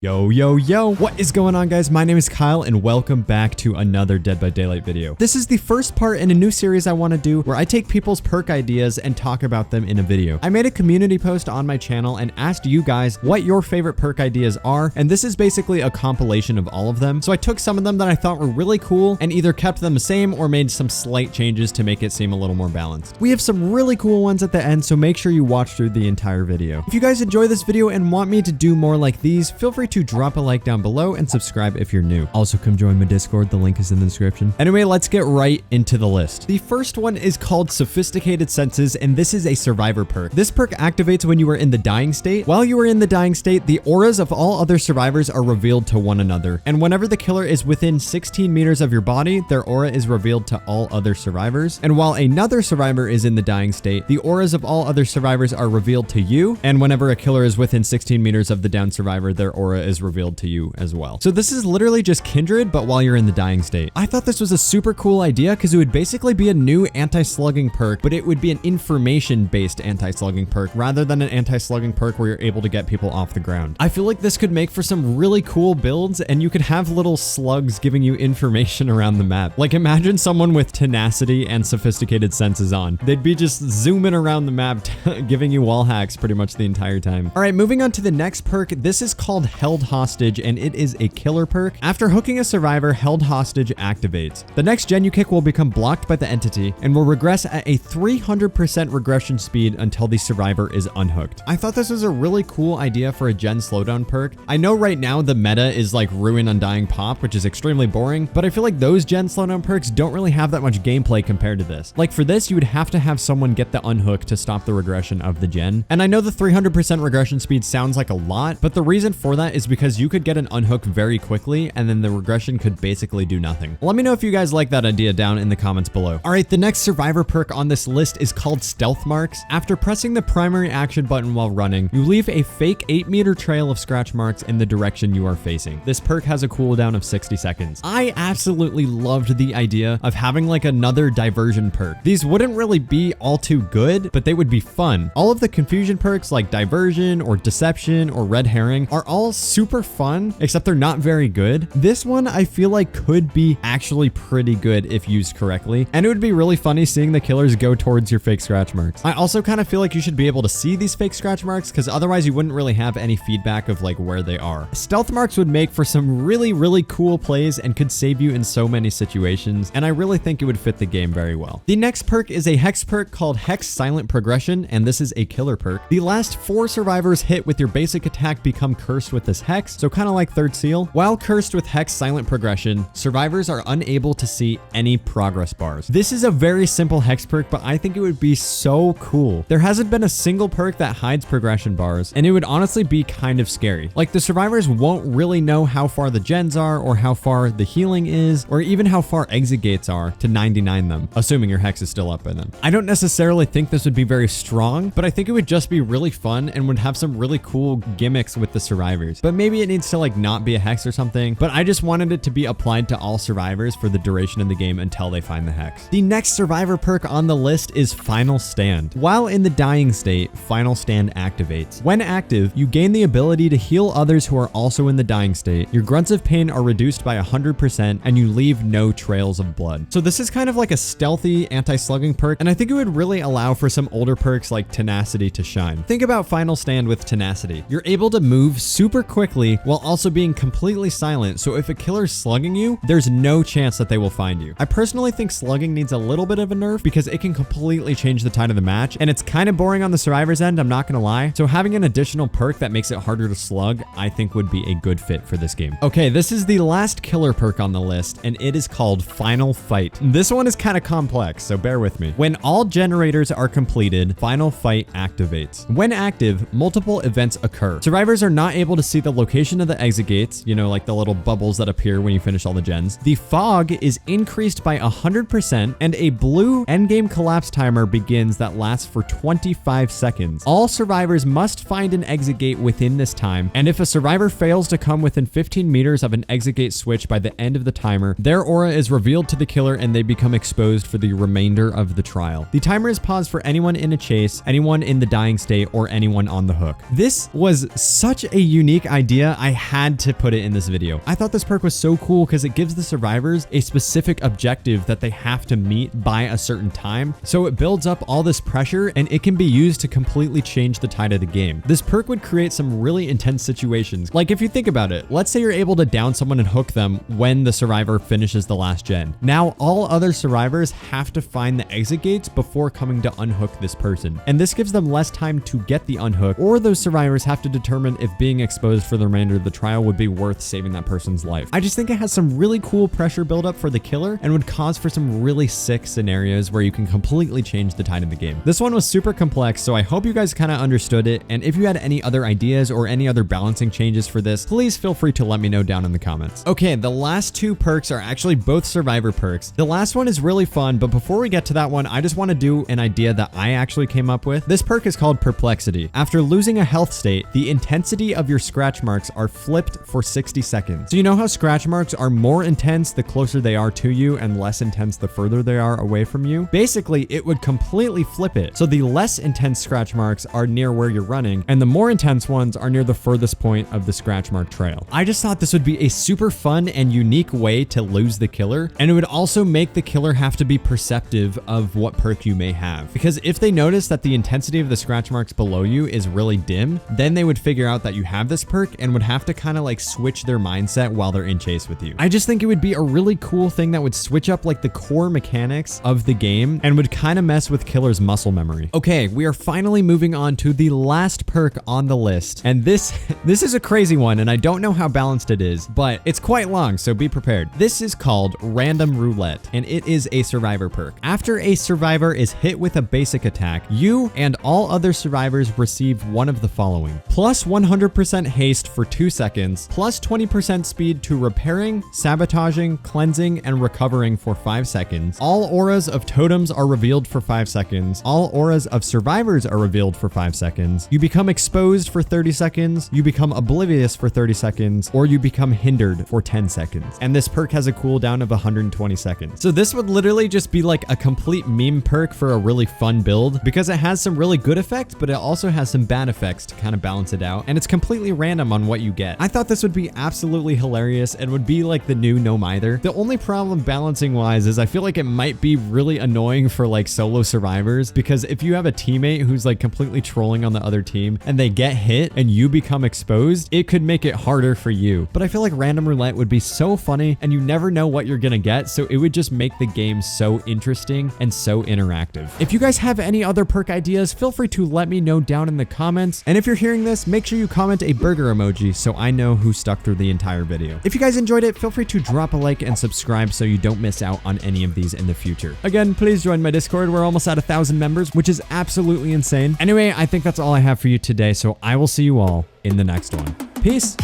Yo, yo, yo, what is going on, guys? My name is Kyle and welcome back to another Dead by Daylight video. This is the first part in a new series I want to do where I take people's perk ideas and talk about them in a video. I made a community post on my channel and asked you guys what your favorite perk ideas are, and this is basically a compilation of all of them. So I took some of them that I thought were really cool and either kept them the same or made some slight changes to make it seem a little more balanced. We have some really cool ones at the end, so make sure you watch through the entire video. If you guys enjoy this video and want me to do more like these, feel free to drop a like down below and subscribe if you're new. Also, come join my Discord. The link is in the description. Anyway, let's get right into the list. The first one is called Sophisticated Senses, and this is a survivor perk. This perk activates when you are in the dying state. While you are in the dying state, the auras of all other survivors are revealed to one another. And whenever the killer is within 16 meters of your body, their aura is revealed to all other survivors. And while another survivor is in the dying state, the auras of all other survivors are revealed to you. And whenever a killer is within 16 meters of the downed survivor, their aura is revealed to you as well. So this is literally just Kindred, but while you're in the dying state. I thought this was a super cool idea because it would basically be a new anti-slugging perk, but it would be an information-based anti-slugging perk rather than an anti-slugging perk where you're able to get people off the ground. I feel like this could make for some really cool builds, and you could have little slugs giving you information around the map. Like, imagine someone with tenacity and sophisticated senses on. They'd be just zooming around the map, giving you wall hacks pretty much the entire time. All right, moving on to the next perk. This is called Held Hostage, and it is a killer perk. After hooking a survivor, Held Hostage activates. The next gen you kick will become blocked by the entity and will regress at a 300% regression speed until the survivor is unhooked. I thought this was a really cool idea for a gen slowdown perk. I know right now the meta is like Ruin Undying Pop, which is extremely boring, but I feel like those gen slowdown perks don't really have that much gameplay compared to this. Like for this, you would have to have someone get the unhook to stop the regression of the gen. And I know the 300% regression speed sounds like a lot, but the reason for that is because you could get an unhook very quickly and then the regression could basically do nothing. Let me know if you guys like that idea down in the comments below. All right, the next survivor perk on this list is called Stealth Marks. After pressing the primary action button while running, you leave a fake 8-meter trail of scratch marks in the direction you are facing. This perk has a cooldown of 60 seconds. I absolutely loved the idea of having like another diversion perk. These wouldn't really be all too good, but they would be fun. All of the confusion perks like diversion or deception or red herring are all super fun, except they're not very good. This one I feel like could be actually pretty good if used correctly, and it would be really funny seeing the killers go towards your fake scratch marks. I also kind of feel like you should be able to see these fake scratch marks because otherwise you wouldn't really have any feedback of like where they are. Stealth marks would make for some really cool plays and could save you in so many situations, and I really think it would fit the game very well. The next perk is a hex perk called Hex Silent Progression, and this is a killer perk. The last 4 survivors hit with your basic attack become cursed with this hex, so kind of like Third Seal. While cursed with Hex Silent Progression, survivors are unable to see any progress bars. This is a very simple hex perk, but I think it would be so cool. There hasn't been a single perk that hides progression bars, and it would honestly be kind of scary. Like the survivors won't really know how far the gens are or how far the healing is, or even how far exit gates are to 99 them, assuming your hex is still up by then. I don't necessarily think this would be very strong, but I think it would just be really fun and would have some really cool gimmicks with the survivors. But maybe it needs to like not be a hex or something, but I just wanted it to be applied to all survivors for the duration of the game until they find the hex. The next survivor perk on the list is Final Stand. While in the dying state, Final Stand activates. When active, you gain the ability to heal others who are also in the dying state. Your grunts of pain are reduced by 100% and you leave no trails of blood. So this is kind of like a stealthy anti-slugging perk, and I think it would really allow for some older perks like Tenacity to shine. Think about Final Stand with Tenacity. You're able to move super quickly while also being completely silent, so if a killer's slugging you, there's no chance that they will find you. I personally think slugging needs a little bit of a nerf because it can completely change the tide of the match, and it's kind of boring on the survivor's end, I'm not gonna lie. So having an additional perk that makes it harder to slug, I think would be a good fit for this game. Okay, this is the last killer perk on the list, and it is called Final Fight. This one is kind of complex, so bear with me. When all generators are completed, Final Fight activates. When active, multiple events occur. Survivors are not able to see the location of the exit gates, you know, like the little bubbles that appear when you finish all the gens. The fog is increased by 100%, and a blue endgame collapse timer begins that lasts for 25 seconds. All survivors must find an exit gate within this time, and if a survivor fails to come within 15 meters of an exit gate switch by the end of the timer, their aura is revealed to the killer and they become exposed for the remainder of the trial. The timer is paused for anyone in a chase, anyone in the dying state, or anyone on the hook. This was such a unique Idea, I had to put it in this video. I thought this perk was so cool because it gives the survivors a specific objective that they have to meet by a certain time. So it builds up all this pressure and it can be used to completely change the tide of the game. This perk would create some really intense situations. Like if you think about it, let's say you're able to down someone and hook them when the survivor finishes the last gen. Now all other survivors have to find the exit gates before coming to unhook this person. And this gives them less time to get the unhook, or those survivors have to determine if being exposed for the remainder of the trial would be worth saving that person's life. I just think it has some really cool pressure buildup for the killer and would cause for some really sick scenarios where you can completely change the tide of the game. This one was super complex, so I hope you guys kind of understood it. And if you had any other ideas or any other balancing changes for this, please feel free to let me know down in the comments. Okay, the last two perks are actually both survivor perks. The last one is really fun, but before we get to that one, I just want to do an idea that I actually came up with. This perk is called Perplexity. After losing a health state, the intensity of your scratch marks are flipped for 60 seconds. So you know how scratch marks are more intense the closer they are to you and less intense the further they are away from you? Basically, it would completely flip it. So the less intense scratch marks are near where you're running, and the more intense ones are near the furthest point of the scratch mark trail. I just thought this would be a super fun and unique way to lose the killer, and it would also make the killer have to be perceptive of what perk you may have. Because if they notice that the intensity of the scratch marks below you is really dim, then they would figure out that you have this perk and would have to kind of like switch their mindset while they're in chase with you. I just think it would be a really cool thing that would switch up like the core mechanics of the game and would kind of mess with killer's muscle memory. Okay, we are finally moving on to the last perk on the list. And this is a crazy one, and I don't know how balanced it is, but it's quite long, so be prepared. This is called Random Roulette, and it is a survivor perk. After a survivor is hit with a basic attack, you and all other survivors receive one of the following: plus 100% haste for 2 seconds, plus 20% speed to repairing, sabotaging, cleansing, and recovering for 5 seconds. All auras of totems are revealed for 5 seconds. All auras of survivors are revealed for 5 seconds. You become exposed for 30 seconds. You become oblivious for 30 seconds, or you become hindered for 10 seconds. And this perk has a cooldown of 120 seconds. So this would literally just be like a complete meme perk for a really fun build, because it has some really good effects, but it also has some bad effects to kind of balance it out. And it's completely random on what you get. I thought this would be absolutely hilarious and would be like the new No Mither. The only problem balancing wise is I feel like it might be really annoying for like solo survivors, because if you have a teammate who's like completely trolling on the other team and they get hit and you become exposed, it could make it harder for you. But I feel like Random Roulette would be so funny and you never know what you're gonna get, so it would just make the game so interesting and so interactive. If you guys have any other perk ideas, feel free to let me know down in the comments. And if you're hearing this, make sure you comment a burger emoji so I know who stuck through the entire video. If you guys enjoyed it, feel free to drop a like and subscribe so you don't miss out on any of these in the future. Again, please join my Discord. We're almost at 1,000 members, which is absolutely insane. Anyway, I think that's all I have for you today, so I will see you all in the next one. Peace.